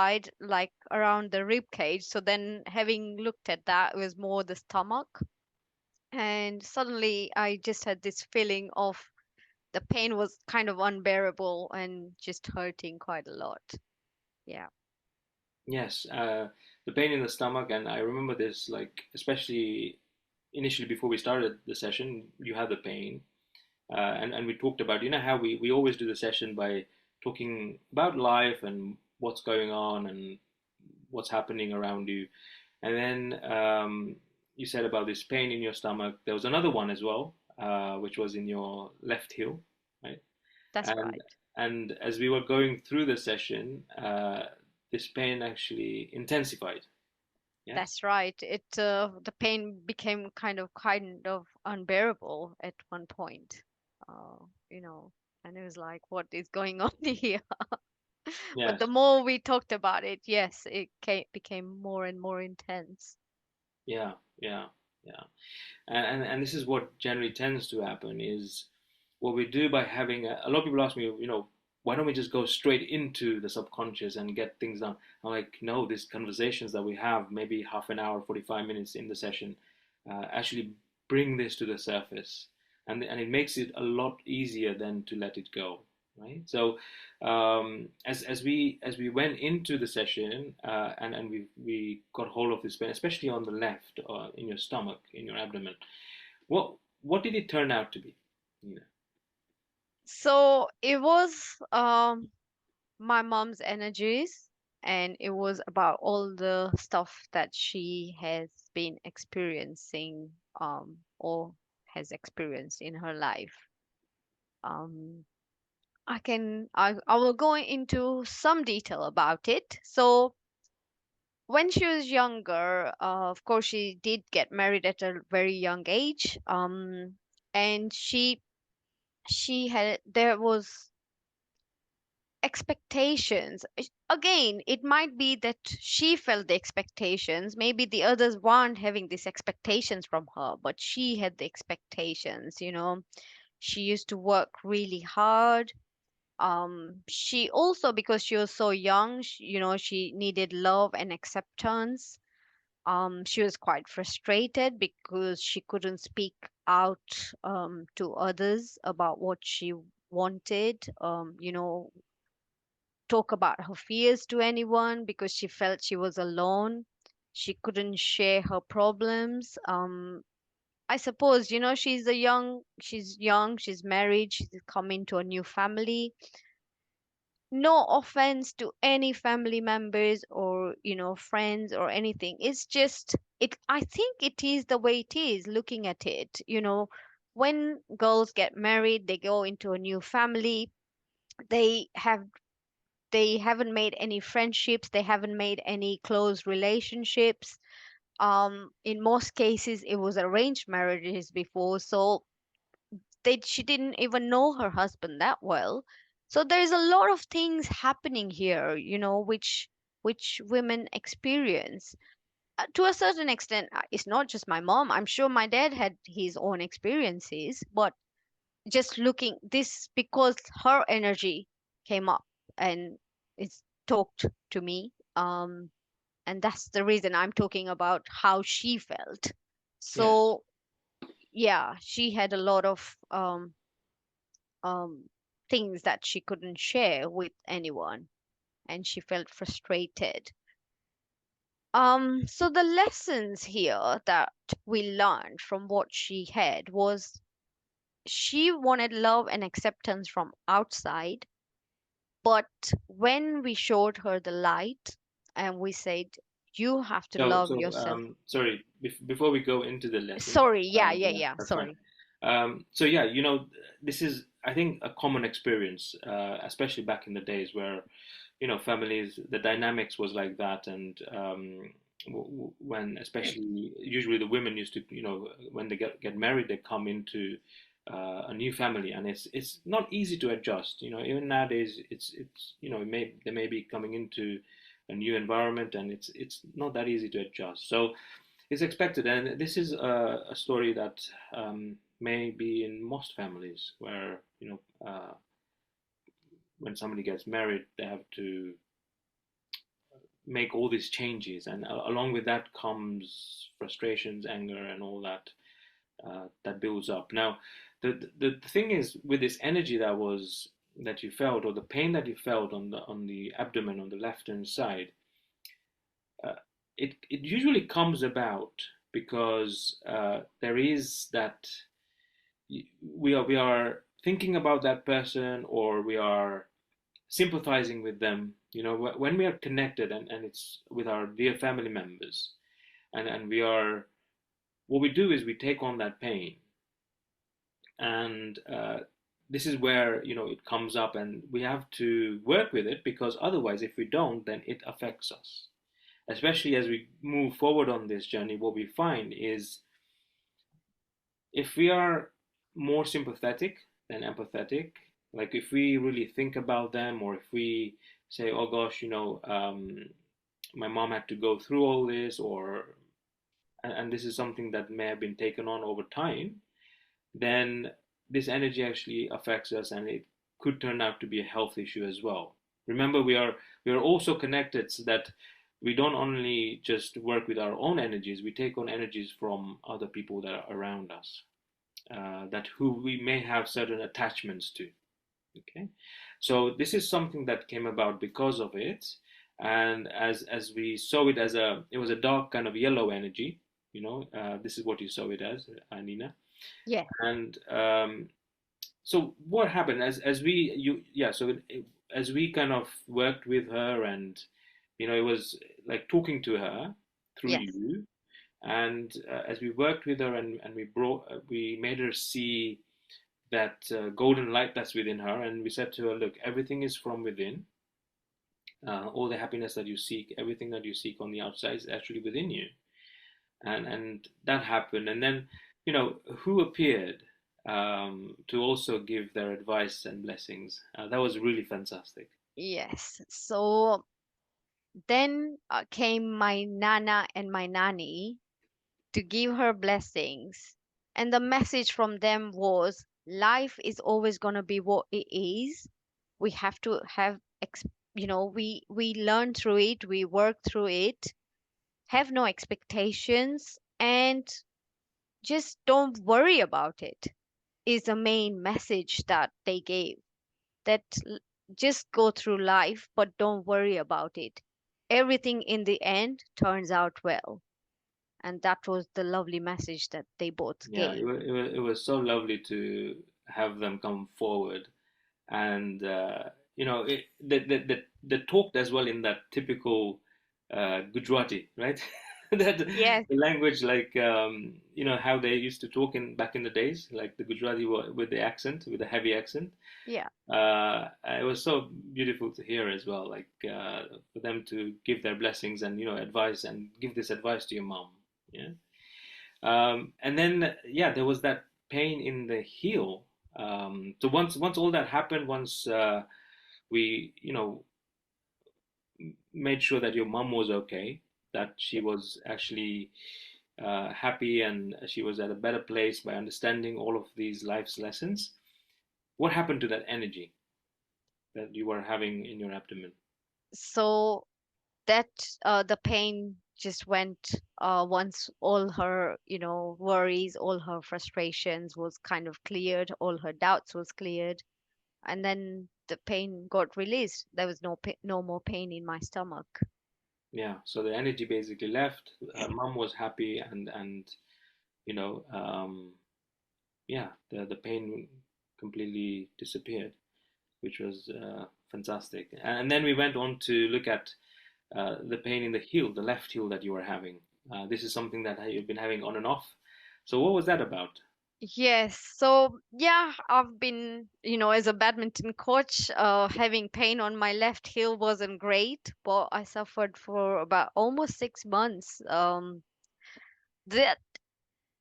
side, like around the rib cage. So then, having looked at that, it was more the stomach. And suddenly, I just had this feeling of the pain was kind of unbearable and just hurting quite a lot. Yeah, Yes, the pain in the stomach, and I remember this, like, especially initially before we started the session, you had the pain, and we talked about, how we always do the session by talking about life and what's going on and what's happening around you. And then you said about this pain in your stomach. There was another one as well, which was in your left heel, right? that's And right. and as we were going through the session, this pain actually intensified. Yeah. That's right. The pain became kind of unbearable at one point. You know, and it was like, what is going on here? But the Yes. more we talked about it, yes, became more and more intense. Yeah. Yeah. Yeah. And this is what generally tends to happen is what we do by having a lot of people ask me, why don't we just go straight into the subconscious and get things done? I'm like, no, these conversations that we have, maybe half an hour, 45 minutes in the session, actually bring this to the surface. And it makes it a lot easier than to let it go, right? So as we went into the session, and we got hold of this pain, especially on the left, in your stomach, in your abdomen, what did it turn out to be? Nina? So it was my mom's energies, and it was about all the stuff that she has been experiencing or has experienced in her life. Um, I will go into some detail about it. So when she was younger, of course, she did get married at a very young age. And she had there was expectations. Again, it might be that she felt the expectations. Maybe the others weren't having these expectations from her, but she had the expectations. She used to work really hard. She also, because she was so young, she needed love and acceptance. She was quite frustrated because she couldn't speak out to others about what she wanted. Talk about her fears to anyone because she felt she was alone. She couldn't share her problems. I suppose, she's young, she's married, she's coming to a new family. No offense to any family members or, friends or anything. It's just, I think it is the way it is looking at it. When girls get married, they go into a new family, they have they haven't made any friendships, they haven't made any close relationships. In most cases it was arranged marriages before, so she didn't even know her husband that well. So there's a lot of things happening here, which women experience. To a certain extent, it's not just my mom. I'm sure my dad had his own experiences, but just looking this, because her energy came up and it's talked to me, and that's the reason I'm talking about how she felt. Yes. So yeah, she had a lot of um things that she couldn't share with anyone, and she felt frustrated. So the lessons here that we learned from what she had was, she wanted love and acceptance from outside. But when we showed her the light and we said, you have to So, love so yourself. sorry, before we go into the lesson, Sorry, yeah, yeah, yeah, yeah, that's fine. sorry. So yeah, this is, I think, a common experience, especially back in the days where, families, the dynamics was like that, and when, especially, usually the women used to, when they get married, they come into a new family, and it's not easy to adjust. Even nowadays, it's they may be coming into a new environment, and it's not that easy to adjust. So it's expected, and this is a story that may be in most families where when somebody gets married, they have to make all these changes, and along with that comes frustrations, anger, and all that that builds up. Now, the thing is with this energy that you felt, or the pain that you felt on the abdomen on the left hand side, uh, it usually comes about because there is that we are thinking about that person, or we are sympathizing with them. You know, when we are connected, and it's with our dear family members, and we are, what we do is we take on that pain, and this is where, you know, it comes up, and we have to work with it, because otherwise, if we don't, then it affects us. Especially as we move forward on this journey, what we find is, if we are more sympathetic than empathetic, like if we really think about them, or if we say, oh gosh, my mom had to go through all this, or and this is something that may have been taken on over time, then this energy actually affects us, and it could turn out to be a health issue as well. Remember, we are also connected, so that we don't only just work with our own energies, we take on energies from other people that are around us, that who we may have certain attachments to. Okay, so this is something that came about because of it, and as we saw it, it was a dark kind of yellow energy. This is what you saw it as, Nina. Yeah. And so what happened as we you yeah so as we kind of worked with her, and it was like talking to her through Yes. you, and as we worked with her, and we made her see that golden light that's within her, and we said to her, look, everything is from within. All the happiness that you seek, everything that you seek on the outside, is actually within you. And that happened, and then who appeared to also give their advice and blessings. That was really fantastic. Yes. So then came my Nana and my Nani to give her blessings. And the message from them was life is always going to be what it is. We have to have, we learn through it, we work through it, have no expectations, and just don't worry about it, is the main message that they gave. That just go through life, but don't worry about it. Everything in the end turns out well. And that was the lovely message that they both Yeah, gave. it was so lovely to have them come forward, and they talked as well in that typical Gujarati, right? That Yes. the language, like how they used to talk in back in the days, like the Gujarati with the accent, with the heavy accent. Yeah. It was so beautiful to hear as well, like for them to give their blessings and advice, and give this advice to your mom. Yeah. And then yeah, there was that pain in the heel. So once all that happened, once we made sure that your mom was okay, that she was actually happy, and she was at a better place by understanding all of these life's lessons. What happened to that energy that you were having in your abdomen? So that the pain just went once all her, worries, all her frustrations was kind of cleared, all her doubts was cleared, and then the pain got released. There was no more pain in my stomach. Yeah, so the energy basically left. Her mom was happy, and you know, um, yeah, the pain completely disappeared, which was fantastic. And then we went on to look at the pain in the heel, the left heel that you were having. This is something that you've been having on and off. So what was that about? Yes, so yeah, I've been, as a badminton coach, having pain on my left heel wasn't great, but I suffered for about almost 6 months. That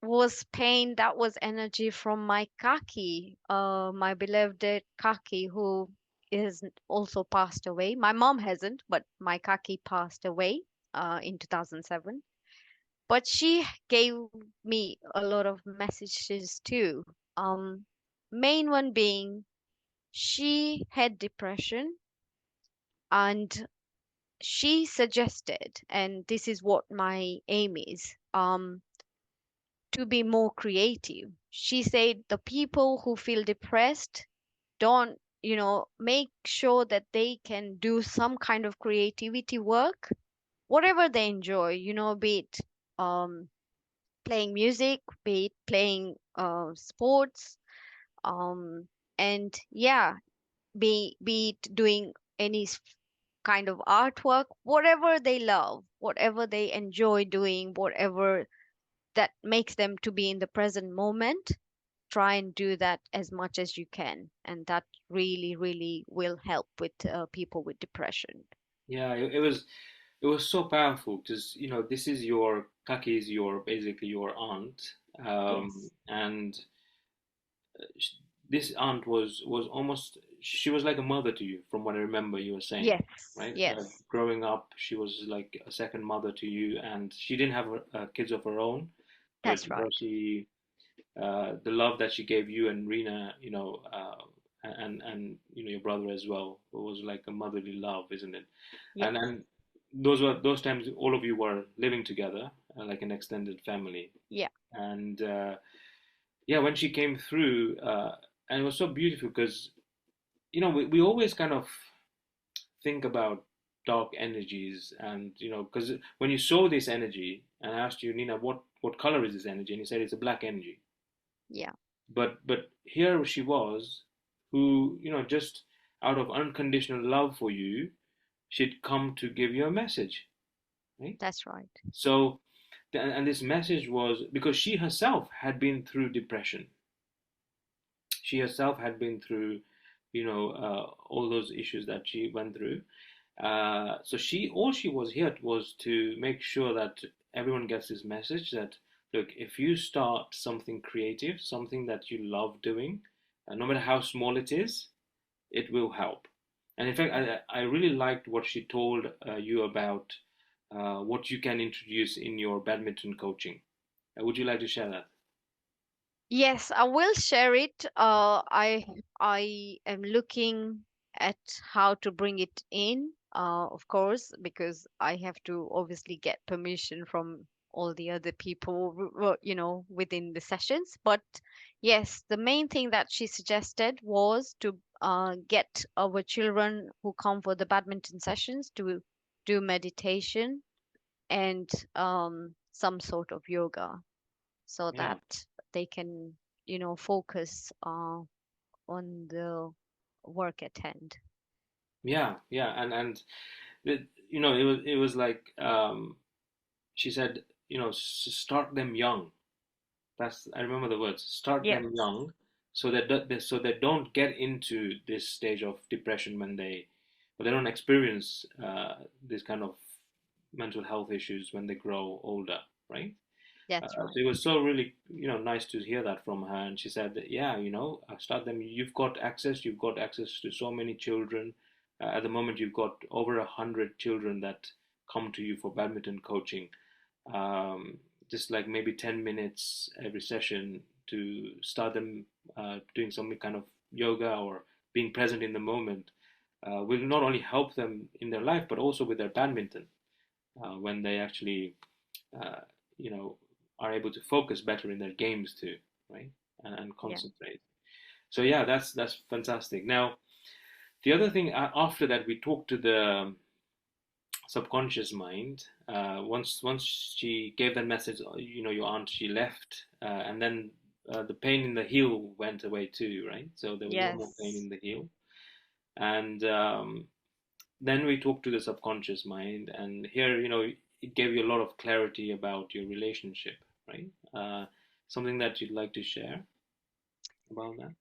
was pain, that was energy from my kaki, my beloved kaki, who is also passed away. My mom hasn't, but my kaki passed away in 2007. But she gave me a lot of messages too. Main one being she had depression, and she suggested, and this is what my aim is, to be more creative. She said the people who feel depressed don't, make sure that they can do some kind of creativity work, whatever they enjoy, be it um, playing music, be it playing sports, um, and yeah, be it doing any kind of artwork, whatever they love, whatever they enjoy doing, whatever that makes them to be in the present moment, try and do that as much as you can, and that really really will help with people with depression. Yeah, it was so powerful because this is your Kaki is your basically your aunt, Yes, and sh- this aunt was almost she was like a mother to you from what I remember you were saying, yes, right? yes, Growing up, she was like a second mother to you, and she didn't have kids of her own, that's but right. she the love that she gave you and Rena, and your brother as well, it was like a motherly love, isn't it? Yes, And those times all of you were living together, like an extended family. yeah, And yeah, when she came through, and it was so beautiful because we always kind of think about dark energies, and because when you saw this energy and I asked you, Nina, what color is this energy, and you said it's a black energy. yeah, But here she was, who just out of unconditional love for you, she'd come to give you a message, right? that's right. So, and this message was because she herself had been through depression. She herself had been through, all those issues that she went through. So all she was here was to make sure that everyone gets this message that look, if you start something creative, something that you love doing, no matter how small it is, it will help. And in fact, I really liked what she told you about what you can introduce in your badminton coaching. Would you like to share that? Yes, I will share it. I am looking at how to bring it in, of course, because I have to obviously get permission from all the other people, within the sessions. But yes, the main thing that she suggested was to get our children who come for the badminton sessions to do meditation and some sort of yoga so Yeah, that they can, focus on the work at hand. yeah, and it was like she said, start them young. That's I remember the words. Start Yes, them young, so they don't get into this stage of depression when they don't experience this kind of mental health issues when they grow older, right? that's right. So it was so really nice to hear that from her, and she said that, yeah, start them. You've got access to so many children. At the moment, you've got over 100 children that come to you for badminton coaching, um, just like maybe 10 minutes every session to start them doing some kind of yoga or being present in the moment will not only help them in their life but also with their badminton when they actually uh, you know are able to focus better in their games too, right? And Yeah. concentrate. So yeah, that's fantastic. Now the other thing, after that we talked to the subconscious mind. Once she gave that message, your aunt, she left, and then the pain in the heel went away too, right? So there was no more pain Yes. in the heel, and then we talked to the subconscious mind, and here, it gave you a lot of clarity about your relationship, right? Something that you'd like to share about that?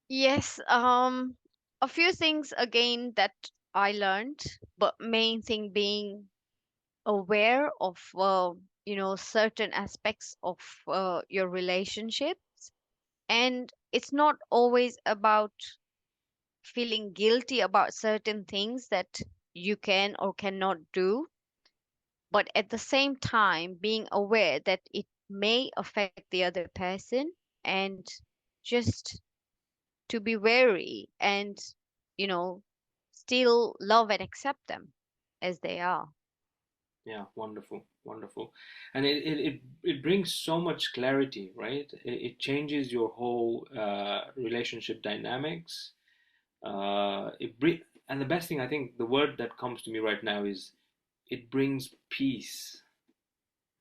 Yes. A few things again that I learned, but main thing being aware of, certain aspects of your relationships. And it's not always about feeling guilty about certain things that you can or cannot do, but at the same time being aware that it may affect the other person, and just to be wary and, you know still love and accept them. as they are. Yeah, wonderful, wonderful. And it brings so much clarity, right? It changes your whole relationship dynamics. And the best thing, I think, the word that comes to me right now is it brings peace,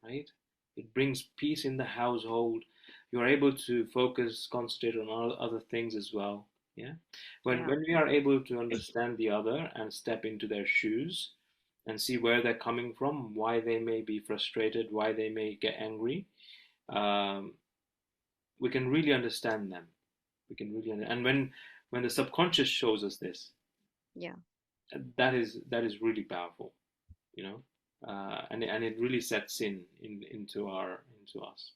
right? It brings peace in the household. You're able to focus, concentrate on all other things as well. Yeah. When Yeah, when we are able to understand the other and step into their shoes and see where they're coming from, why they may be frustrated, why they may get angry, um, we can really understand them. We can really, and when the subconscious shows us this, yeah, that is really powerful, you know, and it really sets into us.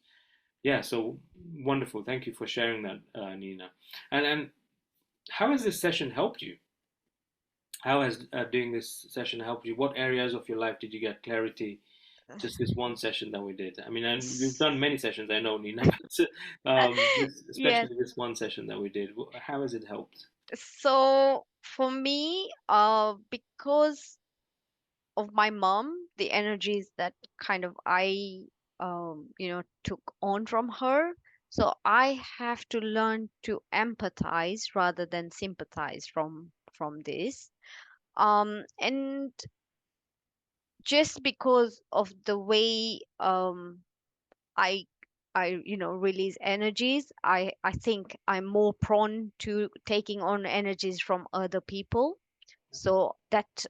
Yeah, so wonderful. Thank you for sharing that, Nina. And how has this session helped you? How has doing this session helped you? What areas of your life did you get clarity? Just this one session that we did. I mean, and we've done many sessions, I know, Nina, but yes. especially this one session that we did. How has it helped? So for me, because of my mom, the energies that kind of I, took on from her. So I have to learn to empathize rather than sympathize from this. And just because of the way I release energies, I think I'm more prone to taking on energies from other people. So that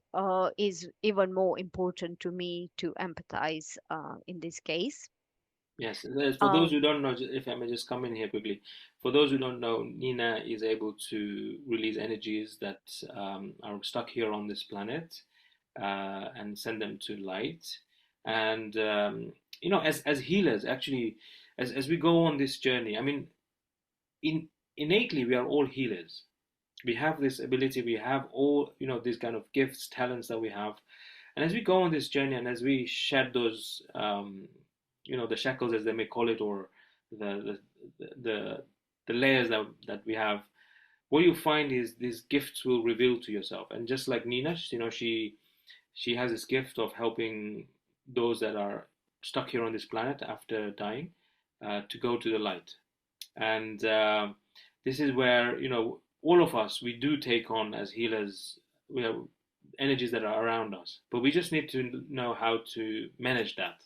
is even more important to me to empathize in this case. Yes, for those Um, who don't know, if I may just come in here quickly, for those who don't know, Nina is able to release energies that are stuck here on this planet and send them to light. And as healers, actually, as we go on this journey, I mean, in innately we are all healers. We have this ability. We have all these kind of gifts, talents that we have. And as we go on this journey, and as we shed those, the shackles, as they may call it, or the the the layers that we have, what you find is these gifts will reveal to yourself. And just like Nina, she has this gift of helping those that are stuck here on this planet after dying to go to the light. And this is where all of us, we do take on as healers, energies that are around us, but we just need to know how to manage that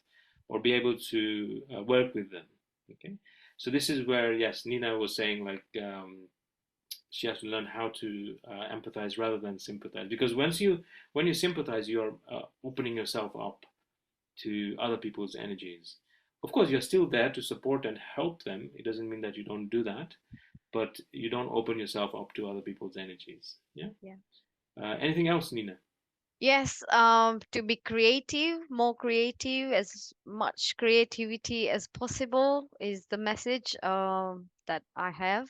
or be able to work with them. Okay, so this is where, yes, Nina was saying, like, she has to learn how to empathize rather than sympathize, because when you sympathize, you're opening yourself up to other people's energies. Of course, you're still there to support and help them. It doesn't mean that you don't do that, but you don't open yourself up to other people's energies. Yeah. yeah. Anything else, Nina? Yes, to be creative, more creative, as much creativity as possible is the message that I have.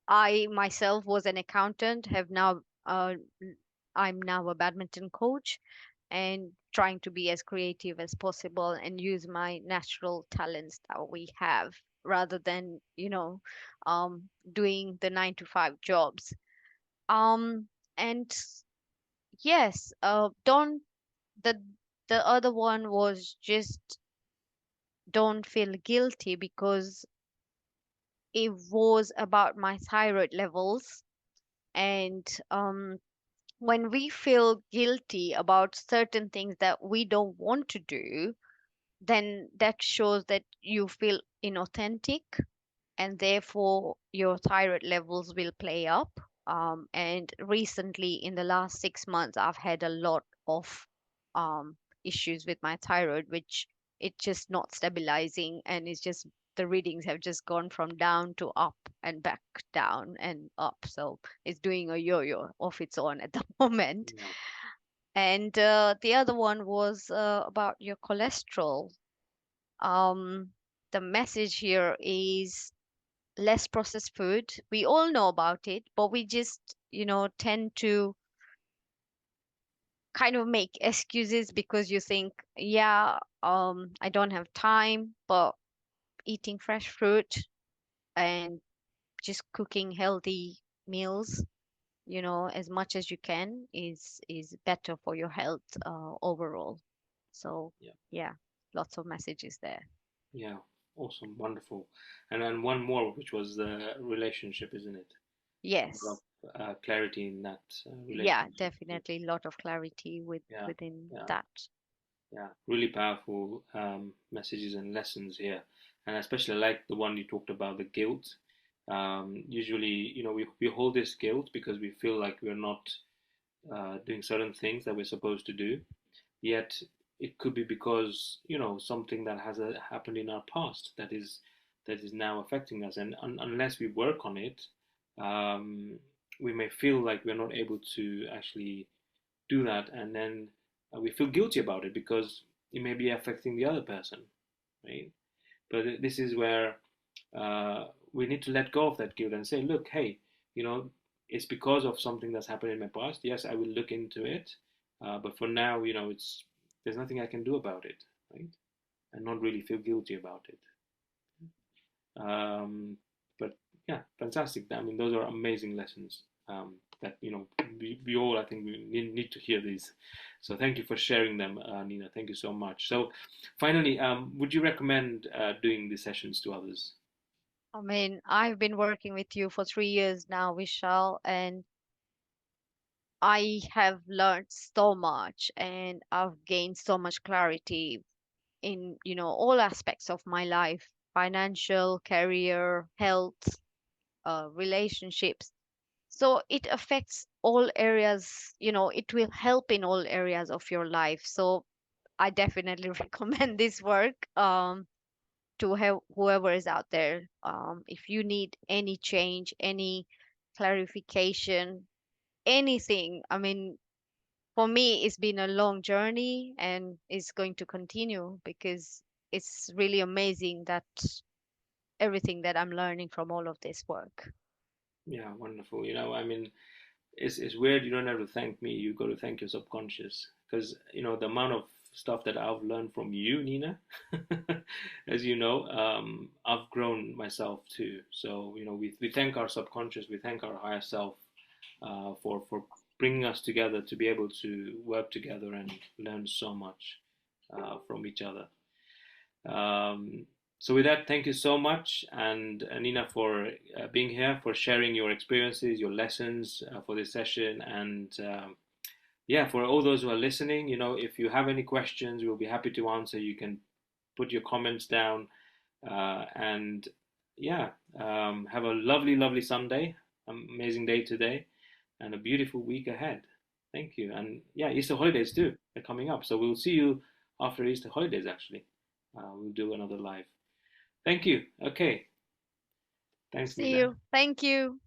I myself was an accountant, have now I'm now a badminton coach and trying to be as creative as possible and use my natural talents that we have rather than, doing the 9 to 5 jobs. And yes, don't the the other one was just don't feel guilty because it was about my thyroid levels. And when we feel guilty about certain things that we don't want to do, then that shows that you feel inauthentic, and therefore your thyroid levels will play up. And recently, in the last 6 months, I've had a lot of um, issues with my thyroid, which it's just not stabilizing, and it's just the readings have just gone from down to up and back down and up. So it's doing a yo-yo of its own at the moment. Yeah. And the other one was about your cholesterol. Um, the message here is less processed food. We all know about it, but we just, tend to kind of make excuses because you think, yeah, I don't have time, but eating fresh fruit and just cooking healthy meals as much as you can is better for your health overall. So Yeah. yeah, lots of messages there. Yeah. Awesome. Wonderful. And then one more, which was the relationship, isn't it? A lot Yes. of clarity in that Yeah, relationship. definitely a lot of clarity Yeah. within Yeah. that. Yeah, really powerful messages and lessons here, and especially like the one you talked about, the guilt. Usually, we hold this guilt because we feel like we're not doing certain things that we're supposed to do. Yet, it could be because something that has happened in our past that is now affecting us, and unless we work on it, um, we may feel like we're not able to actually do that, and then we feel guilty about it because it may be affecting the other person, right? But this is where we need to let go of that guilt and say, look, hey, you know, it's because of something that's happened in my past. Yes, I will look into it, but for now, it's there's nothing I can do about it, right? And not really feel guilty about it. Um, but yeah, fantastic. I mean, those are amazing lessons that we all, I think, we need to hear these. So thank you for sharing them, Nina. Thank you so much. So finally, would you recommend doing these sessions to others? I mean, I've been working with you for 3 years now, Vishal, and I have learned so much and I've gained so much clarity in, all aspects of my life, financial, career, health, relationships. So it affects all areas, it will help in all areas of your life. So I definitely recommend this work to have whoever is out there. If you need any change, any clarification, anything, I mean, for me, it's been a long journey and it's going to continue because it's really amazing that everything that I'm learning from all of this work. Yeah, wonderful. I mean, it's weird. You don't have to thank me. You got to thank your subconscious because the amount of stuff that I've learned from you, Nina. As you know, I've grown myself too. So we thank our subconscious, we thank our higher self for bringing us together to be able to work together and learn so much from each other. Um, so with that, thank you so much, and Nina, for being here, for sharing your experiences, your lessons for this session, and yeah, for all those who are listening, if you have any questions, we'll be happy to answer. You can put your comments down, and yeah, have a lovely, lovely Sunday, amazing day today, and a beautiful week ahead. Thank you, and yeah, Easter holidays too are coming up, so we'll see you after Easter holidays. Actually, we'll do another live. Thank you. Okay, thanks, See Nina. you. Thank you.